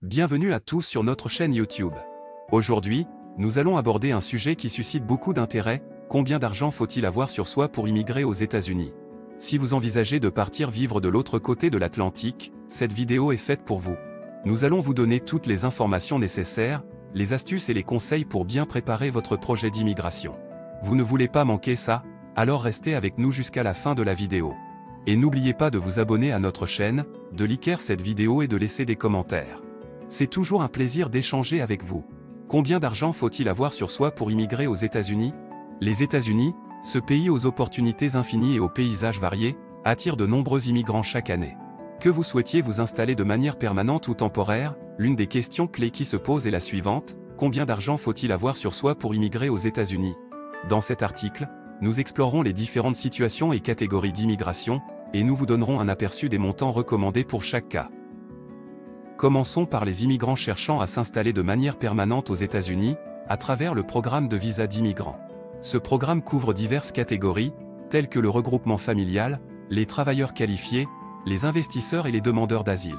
Bienvenue à tous sur notre chaîne YouTube. Aujourd'hui, nous allons aborder un sujet qui suscite beaucoup d'intérêt: combien d'argent faut-il avoir sur soi pour immigrer aux États-Unis? Si vous envisagez de partir vivre de l'autre côté de l'Atlantique, cette vidéo est faite pour vous. Nous allons vous donner toutes les informations nécessaires, les astuces et les conseils pour bien préparer votre projet d'immigration. Vous ne voulez pas manquer ça? Alors restez avec nous jusqu'à la fin de la vidéo. Et n'oubliez pas de vous abonner à notre chaîne, de liker cette vidéo et de laisser des commentaires. C'est toujours un plaisir d'échanger avec vous. Combien d'argent faut-il avoir sur soi pour immigrer aux États-Unis? Les États-Unis, ce pays aux opportunités infinies et aux paysages variés, attire de nombreux immigrants chaque année. Que vous souhaitiez vous installer de manière permanente ou temporaire, l'une des questions clés qui se pose est la suivante: combien d'argent faut-il avoir sur soi pour immigrer aux États-Unis? Dans cet article, nous explorerons les différentes situations et catégories d'immigration, et nous vous donnerons un aperçu des montants recommandés pour chaque cas. Commençons par les immigrants cherchant à s'installer de manière permanente aux États-Unis, à travers le programme de visa d'immigrants. Ce programme couvre diverses catégories, telles que le regroupement familial, les travailleurs qualifiés, les investisseurs et les demandeurs d'asile.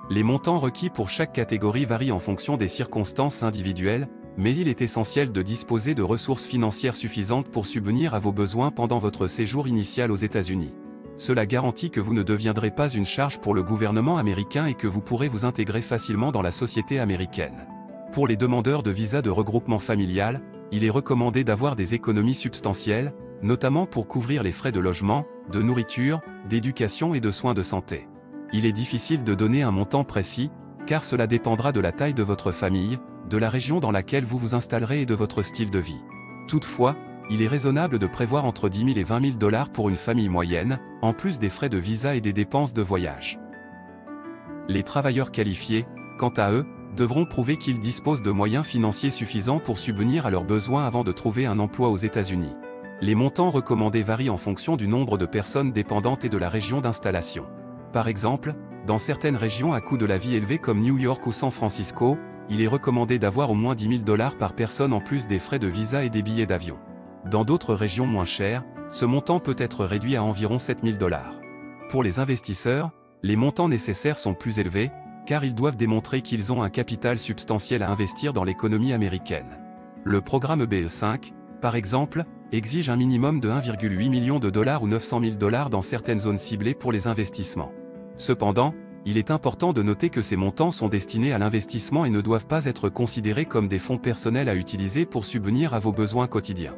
Les montants requis pour chaque catégorie varient en fonction des circonstances individuelles, mais il est essentiel de disposer de ressources financières suffisantes pour subvenir à vos besoins pendant votre séjour initial aux États-Unis. Cela garantit que vous ne deviendrez pas une charge pour le gouvernement américain et que vous pourrez vous intégrer facilement dans la société américaine. Pour les demandeurs de visa de regroupement familial, il est recommandé d'avoir des économies substantielles, notamment pour couvrir les frais de logement, de nourriture, d'éducation et de soins de santé. Il est difficile de donner un montant précis, car cela dépendra de la taille de votre famille, de la région dans laquelle vous vous installerez et de votre style de vie. Toutefois, il est raisonnable de prévoir entre 10 000 et 20 000 $ pour une famille moyenne, en plus des frais de visa et des dépenses de voyage. Les travailleurs qualifiés, quant à eux, devront prouver qu'ils disposent de moyens financiers suffisants pour subvenir à leurs besoins avant de trouver un emploi aux États-Unis. Les montants recommandés varient en fonction du nombre de personnes dépendantes et de la région d'installation. Par exemple, dans certaines régions à coût de la vie élevé comme New York ou San Francisco, il est recommandé d'avoir au moins 10 000 $ par personne en plus des frais de visa et des billets d'avion. Dans d'autres régions moins chères, ce montant peut être réduit à environ 7 000 $. Pour les investisseurs, les montants nécessaires sont plus élevés, car ils doivent démontrer qu'ils ont un capital substantiel à investir dans l'économie américaine. Le programme EB-5, par exemple, exige un minimum de 1,8 million de $ ou 900 000 $ dans certaines zones ciblées pour les investissements. Cependant, il est important de noter que ces montants sont destinés à l'investissement et ne doivent pas être considérés comme des fonds personnels à utiliser pour subvenir à vos besoins quotidiens.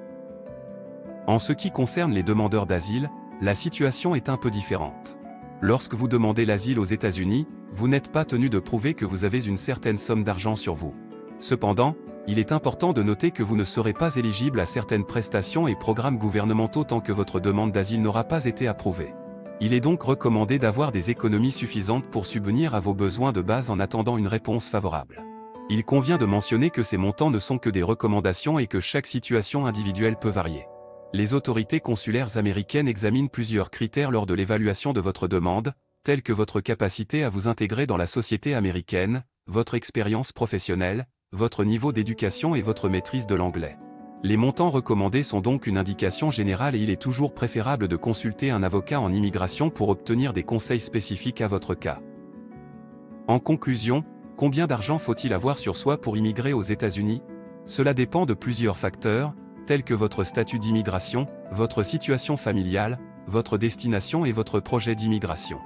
En ce qui concerne les demandeurs d'asile, la situation est un peu différente. Lorsque vous demandez l'asile aux États-Unis, vous n'êtes pas tenu de prouver que vous avez une certaine somme d'argent sur vous. Cependant, il est important de noter que vous ne serez pas éligible à certaines prestations et programmes gouvernementaux tant que votre demande d'asile n'aura pas été approuvée. Il est donc recommandé d'avoir des économies suffisantes pour subvenir à vos besoins de base en attendant une réponse favorable. Il convient de mentionner que ces montants ne sont que des recommandations et que chaque situation individuelle peut varier. Les autorités consulaires américaines examinent plusieurs critères lors de l'évaluation de votre demande, tels que votre capacité à vous intégrer dans la société américaine, votre expérience professionnelle, votre niveau d'éducation et votre maîtrise de l'anglais. Les montants recommandés sont donc une indication générale et il est toujours préférable de consulter un avocat en immigration pour obtenir des conseils spécifiques à votre cas. En conclusion, combien d'argent faut-il avoir sur soi pour immigrer aux États-Unis? Cela dépend de plusieurs facteurs, tels que votre statut d'immigration, votre situation familiale, votre destination et votre projet d'immigration.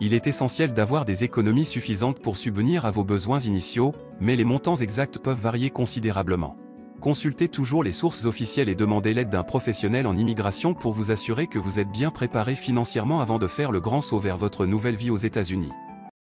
Il est essentiel d'avoir des économies suffisantes pour subvenir à vos besoins initiaux, mais les montants exacts peuvent varier considérablement. Consultez toujours les sources officielles et demandez l'aide d'un professionnel en immigration pour vous assurer que vous êtes bien préparé financièrement avant de faire le grand saut vers votre nouvelle vie aux États-Unis.